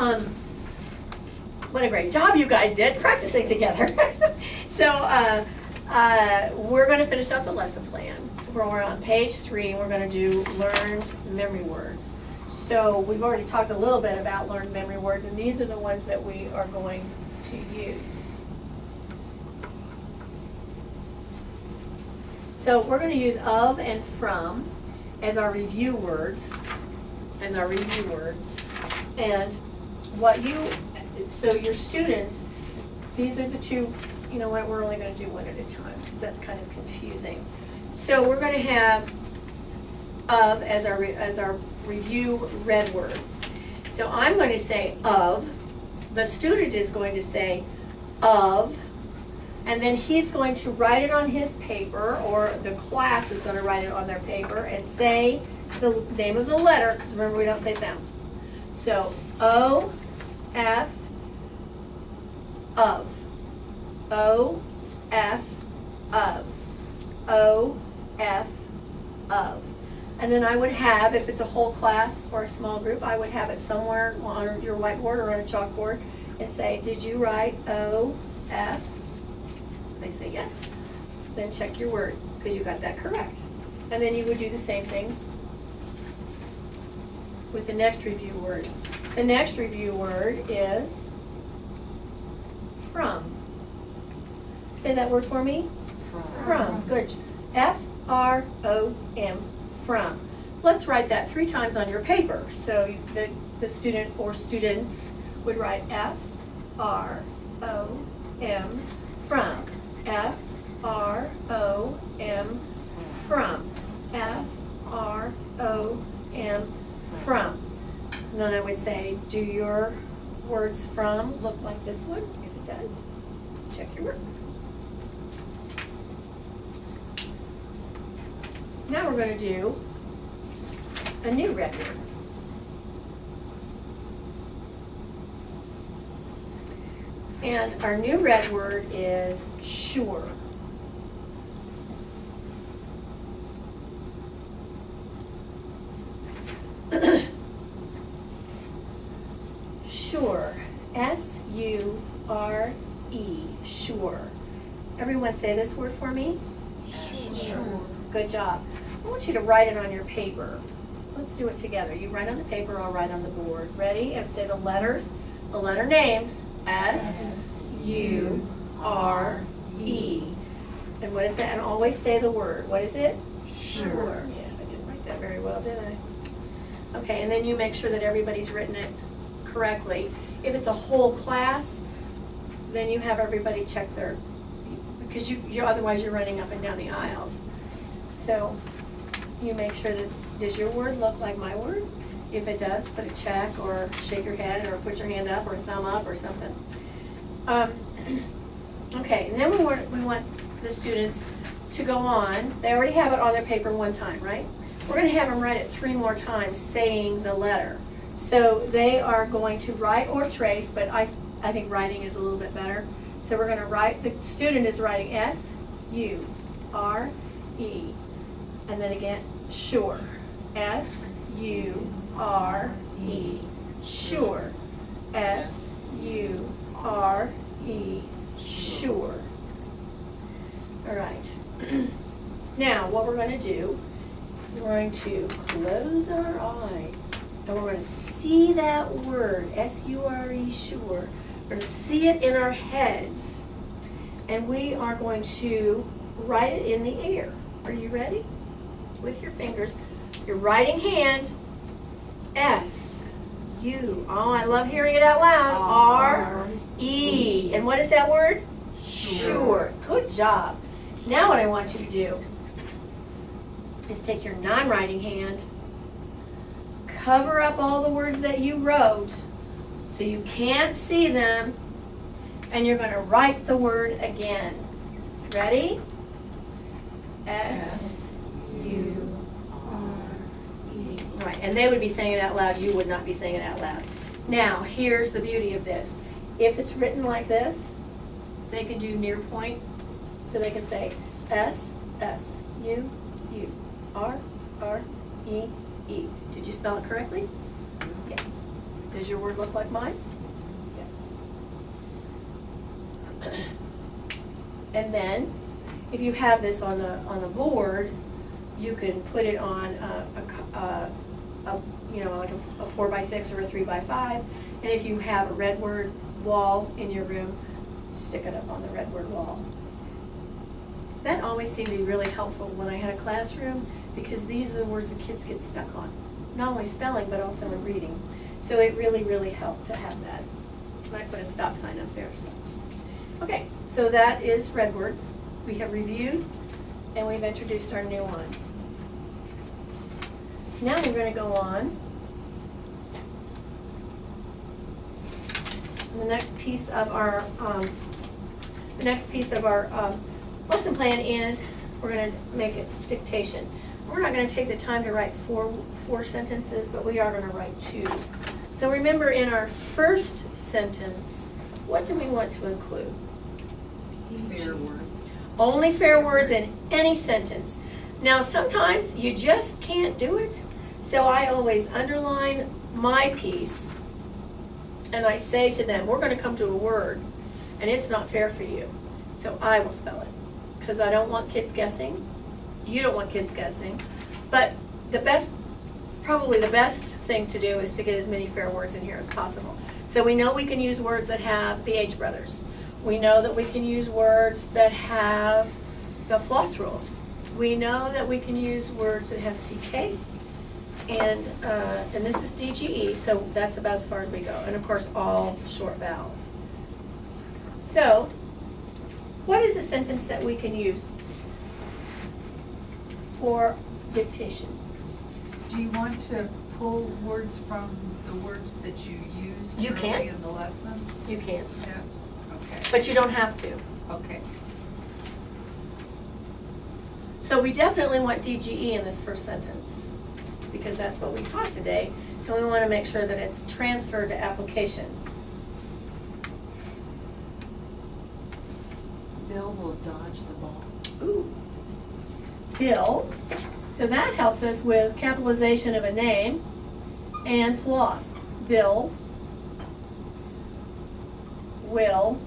What a great job you guys did practicing together. So we're going to finish up the lesson plan. We're on page 3. We're going to do learned memory words. So we've already talked a little bit about learned memory words, and these are the ones that we are going to use. So we're going to use of and from as our review words, And so your students, these are the two, you know what, we're only going to do one at a time because that's kind of confusing. So we're going to have of as our review read word. So I'm going to say of, the student is going to say of, and then he's going to write it on his paper, or the class is going to write it on their paper and say the name of the letter, because remember we don't say sounds. So O, F, of. O, F, of. O, F, of. And then I would have, if it's a whole class or a small group, I would have it somewhere on your whiteboard or on a chalkboard and say, did you write O, F? They say yes. Then check your word, because you got that correct. And then you would do the same thing with the next review word. The next review word is from. Say that word for me. From. Good. F-R-O-M. From. Let's write that 3 times on your paper. So the student or students would write F-R-O-M from. F-R-O-M from. F-R-O-M from. And then I would say, do your words from look like this one? If it does, check your work. Now we're going to do a new red word. And our new red word is sure. Sure. S-U-R-E. Sure. Everyone say this word for me. Sure. Good job. I want you to write it on your paper. Let's do it together. You write on the paper, I'll write on the board. Ready? And say the letters, the letter names. S-U-R-E. And what is that? And always say the word. What is it? Sure. Yeah, I didn't write that very well, did I? Okay, and then you make sure that everybody's written it correctly. If it's a whole class, then you have everybody check their, because you otherwise you're running up and down the aisles. So you make sure that, does your word look like my word? If it does, put a check or shake your head or put your hand up or thumb up or something. Okay, and then we want the students to go on. They already have it on their paper one time, right? We're going to have them write it 3 more times saying the letter. So they are going to write or trace, but I think writing is a little bit better. So we're going to write, the student is writing S-U-R-E. And then again, sure. S-U-R-E. Sure. S-U-R-E. Sure. All right. Now, what we're going to do is we're going to close our eyes. And we're going to see that word, S-U-R-E, sure. We're going to see it in our heads. And we are going to write it in the air. Are you ready? With your fingers. Your writing hand, S-U. Oh, I love hearing it out loud. R-E. And what is that word? Sure. Good job. Now what I want you to do is take your non-writing hand, cover up all the words that you wrote so you can't see them, and you're going to write the word again. Ready? S-U-R-E. Right, and they would be saying it out loud. You would not be saying it out loud. Now, here's the beauty of this. If it's written like this, they can do near point. So they can say S-S-U-U-R-R-E-E. Did you spell it correctly? Yes. Does your word look like mine? Yes. And then, if you have this on the board, you can put it on like a 4x6 or a 3x5. And if you have a red word wall in your room, stick it up on the red word wall. That always seemed to be really helpful when I had a classroom, because these are the words the kids get stuck on. Not only spelling, but also in reading. So it really, really helped to have that. I might put a stop sign up there. Okay, so that is red words. We have reviewed, and we've introduced our new one. Now we're going to go on. The next piece of our lesson plan is we're going to make a dictation. We're not going to take the time to write four sentences, but we are going to write 2. So remember, in our first sentence, what do we want to include? Fair words. Only fair words in any sentence. Now, sometimes you just can't do it, so I always underline my piece, and I say to them, we're going to come to a word, and it's not fair for you, so I will spell it, because I don't want kids guessing. You don't want kids guessing, but probably the best thing to do is to get as many fair words in here as possible. So we know we can use words that have the H brothers. We know that we can use words that have the floss rule. We know that we can use words that have CK, and this is DGE, so that's about as far as we go. And of course, all short vowels. So, what is a sentence that we can use for dictation? Do you want to pull words from the words that you used You can. early in the lesson? You can, Yeah. Okay. but you don't have to. Okay. So we definitely want DGE in this first sentence, because that's what we taught today, and we want to make sure that it's transferred to application. Bill will dodge the ball. Ooh. Bill, so that helps us with capitalization of a name and floss. Bill will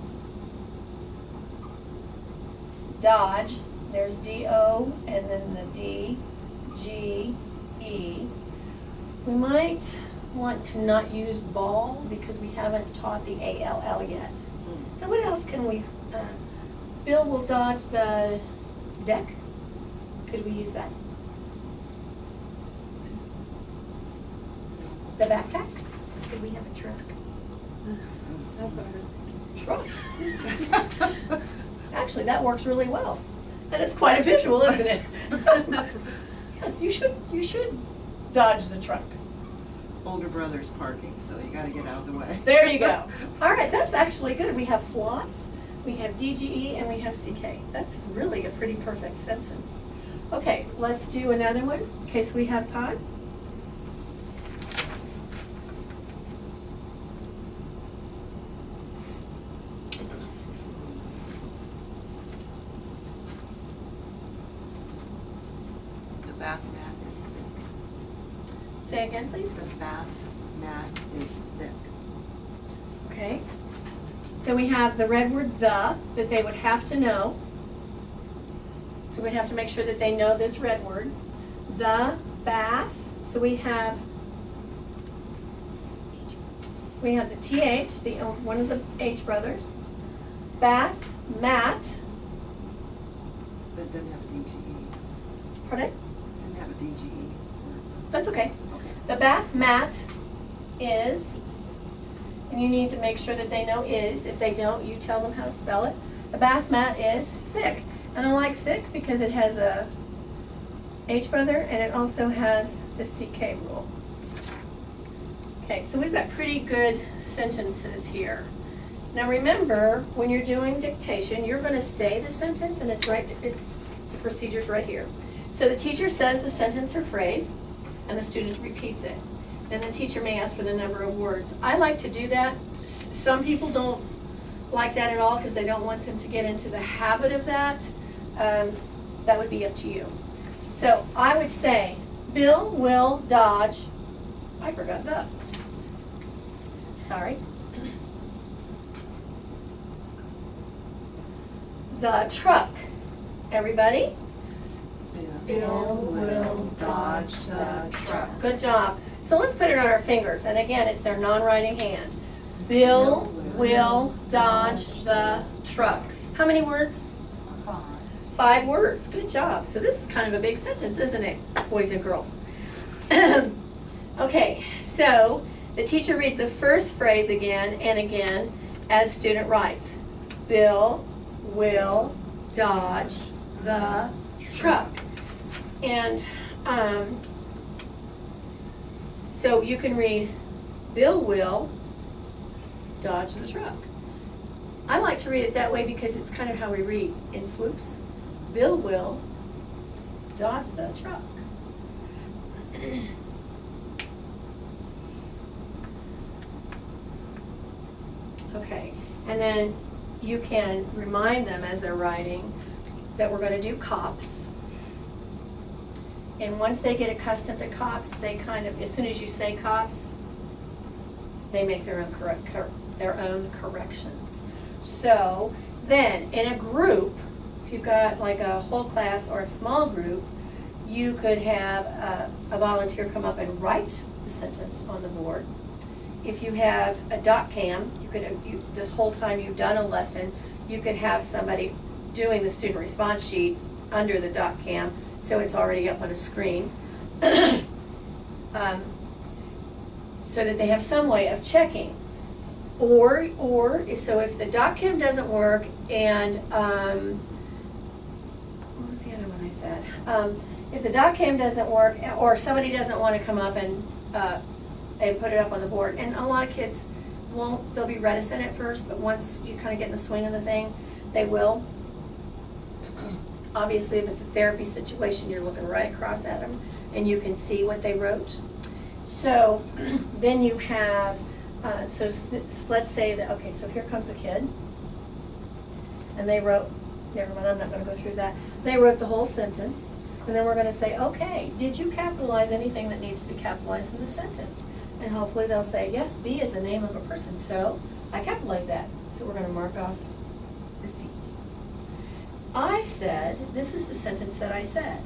dodge, there's D-O and then the D-G-E. We might want to not use ball because we haven't taught the A-L-L yet. So what else can we, Bill will dodge the deck? Could we use that? The backpack? Could we have a truck? That's what I was thinking. Truck. Actually, that works really well. And it's quite a visual, isn't it? Yes, you should dodge the truck. Older brother's parking, so you gotta get out of the way. There you go. All right, that's actually good. We have floss, we have DGE, and we have CK. That's really a pretty perfect sentence. Okay, let's do another one in case we have time. The bath mat is thick. Say again, please. The bath mat is thick. Okay. So we have the red word the that they would have to know. So we'd have to make sure that they know this red word. The bath. So we have the TH, one of the H brothers. Bath mat. But it doesn't have a DGE. Pardon? It doesn't have a DGE. That's okay. Okay. The bath mat is, and you need to make sure that they know is. If they don't, you tell them how to spell it. The bath mat is thick. And I like thick because it has a H brother and it also has the CK rule. Okay, so we've got pretty good sentences here. Now remember, when you're doing dictation, you're going to say the sentence, and the procedure's right here. So the teacher says the sentence or phrase, and the student repeats it. Then the teacher may ask for the number of words. I like to do that. Some people don't like that at all because they don't want them to get into the habit of that. That would be up to you. So I would say, Bill will dodge, I forgot that. sorry. The truck. Everybody? Bill will dodge the truck. Good job. So let's put it on our fingers, and again, it's their non-writing hand. Bill will dodge the truck. How many words? 5. 5 words. Good job. So this is kind of a big sentence, isn't it, boys and girls? Okay, so the teacher reads the first phrase again and again as student writes. Bill will dodge the truck. And so you can read, Bill will dodge the truck. I like to read it that way because it's kind of how we read in swoops. Bill will dodge the truck. Okay, and then you can remind them as they're writing that we're going to do cops. And once they get accustomed to cops, they kind of, as soon as you say cops, they make their own corrections. So then, in a group, if you've got like a whole class or a small group, you could have a volunteer come up and write the sentence on the board. If you have a dot cam, this whole time you've done a lesson, you could have somebody doing the student response sheet under the dot cam, so it's already up on a screen. So that they have some way of checking. Or so if the dot cam doesn't work and, what was the other one I said? If the dot cam doesn't work, or somebody doesn't want to come up and put it up on the board, and a lot of kids won't, they'll be reticent at first, but once you kind of get in the swing of the thing, they will. Obviously, if it's a therapy situation, you're looking right across at them, and you can see what they wrote. So then you have, so let's say that, okay, so here comes a kid, and they wrote, never mind, I'm not going to go through that. They wrote the whole sentence, and then we're going to say, okay, did you capitalize anything that needs to be capitalized in the sentence? And hopefully they'll say, yes, B is the name of a person, so I capitalized that. So we're going to mark off the C. I said, this is the sentence that I said,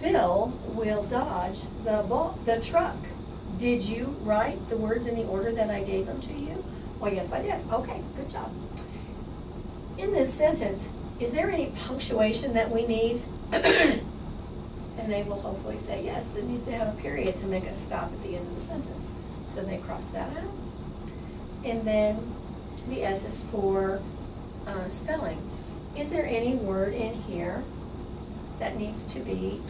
Bill will dodge the truck. Did you write the words in the order that I gave them to you? Well, yes, I did. Okay, good job. In this sentence, is there any punctuation that we need? And they will hopefully say, yes, it needs to have a period to make a stop at the end of the sentence. So they cross that out. And then the S is for spelling. Is there any word in here that needs to be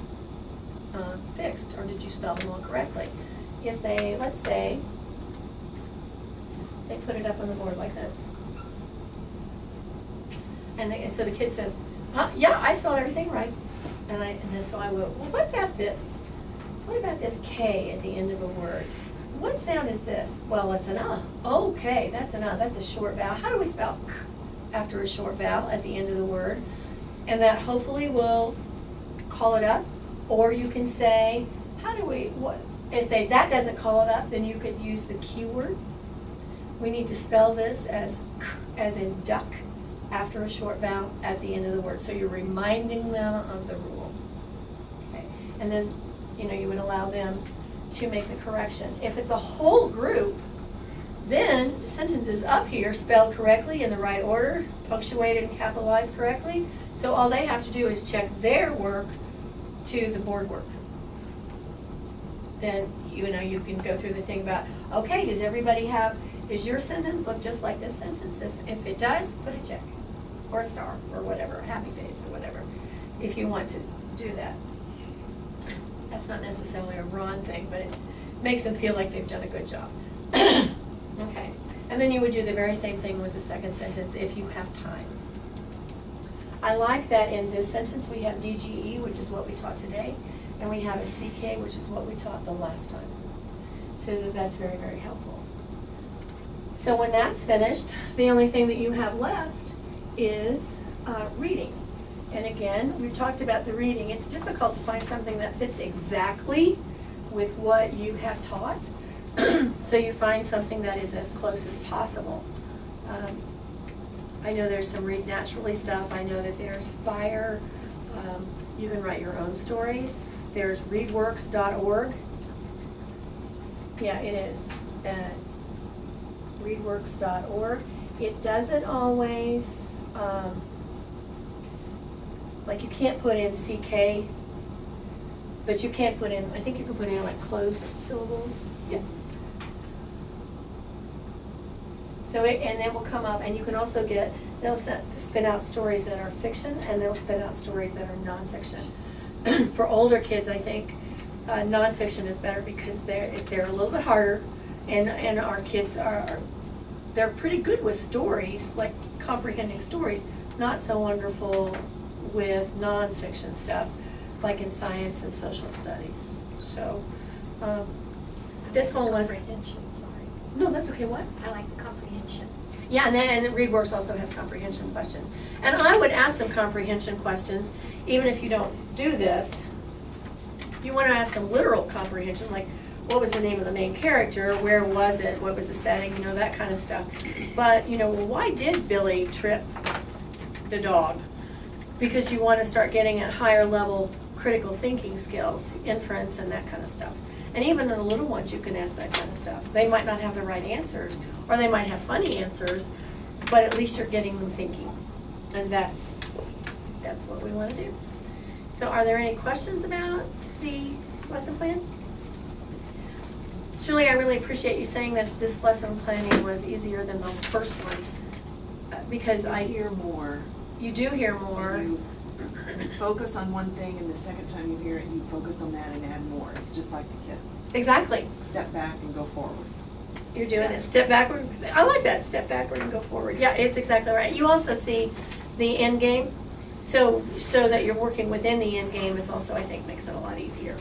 fixed, or did you spell them all correctly? If they, let's say, they put it up on the board like this. And so the kid says, yeah, I spelled everything right. And then so I will, well, what about this? What about this K at the end of a word? What sound is this? Well, it's an Okay, that's an That's a short vowel. How do we spell K after a short vowel at the end of the word? And that hopefully will call it up. Or you can say, if that doesn't call it up, then you could use the keyword. We need to spell this as K, as in duck, after a short vowel at the end of the word. So you're reminding them of the rule. Okay. And then, you would allow them to make the correction. If it's a whole group, then the sentence is up here, spelled correctly in the right order, punctuated and capitalized correctly. So all they have to do is check their work to the board work. Then, you can go through the thing about, okay, does your sentence look just like this sentence? If it does, put a check, or a star, or whatever, a happy face, or whatever, if you want to do that. That's not necessarily a Ron thing, but it makes them feel like they've done a good job. Okay, and then you would do the very same thing with the second sentence if you have time. I like that in this sentence we have DGE, which is what we taught today, and we have a CK, which is what we taught the last time. So that's very, very helpful. So when that's finished, the only thing that you have left is reading. And again, we've talked about the reading. It's difficult to find something that fits exactly with what you have taught. So you find something that is as close as possible. I know there's some Read Naturally stuff. I know that there's Spire. You can write your own stories. There's readworks.org. Yeah, it is. Readworks.org. It doesn't always, like you can't put in CK, but you can't put in, I think you can put in like closed syllables. Yeah. So and it will come up, and you can also get, they'll spit out stories that are fiction, and they'll spit out stories that are nonfiction. For older kids, I think nonfiction is better because they're a little bit harder, and our kids they're pretty good with stories, like comprehending stories, not so wonderful with nonfiction stuff, like in science and social studies. So this whole lesson. Comprehension, sorry. No, that's okay. What? I like the comprehension. Yeah, and ReadWorks also has comprehension questions. And I would ask them comprehension questions, even if you don't do this. You want to ask them literal comprehension, like what was the name of the main character, where was it, what was the setting, you know, that kind of stuff. But, you know, why did Billy trip the dog? Because you want to start getting at higher level critical thinking skills, inference and that kind of stuff. And even in the little ones, you can ask that kind of stuff. They might not have the right answers, or they might have funny answers, but at least you're getting them thinking. And that's what we want to do. So are there any questions about the lesson plan? Shirley, I really appreciate you saying that this lesson planning was easier than the first one, because You I hear more. You do hear more. You focus on one thing, and the second time you hear it, you focus on that and add more. It's just like the kids. Exactly. Step back and go forward. You're doing it. Step backward. I like that. Step backward and go forward. Yeah, it's exactly right. You also see the end game, so that you're working within the end game is also, I think, makes it a lot easier.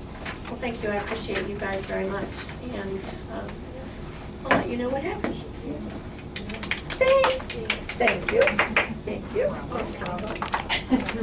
Well, thank you. I appreciate you guys very much, and I'll let you know what happens. Thanks. Thank you. Thank you.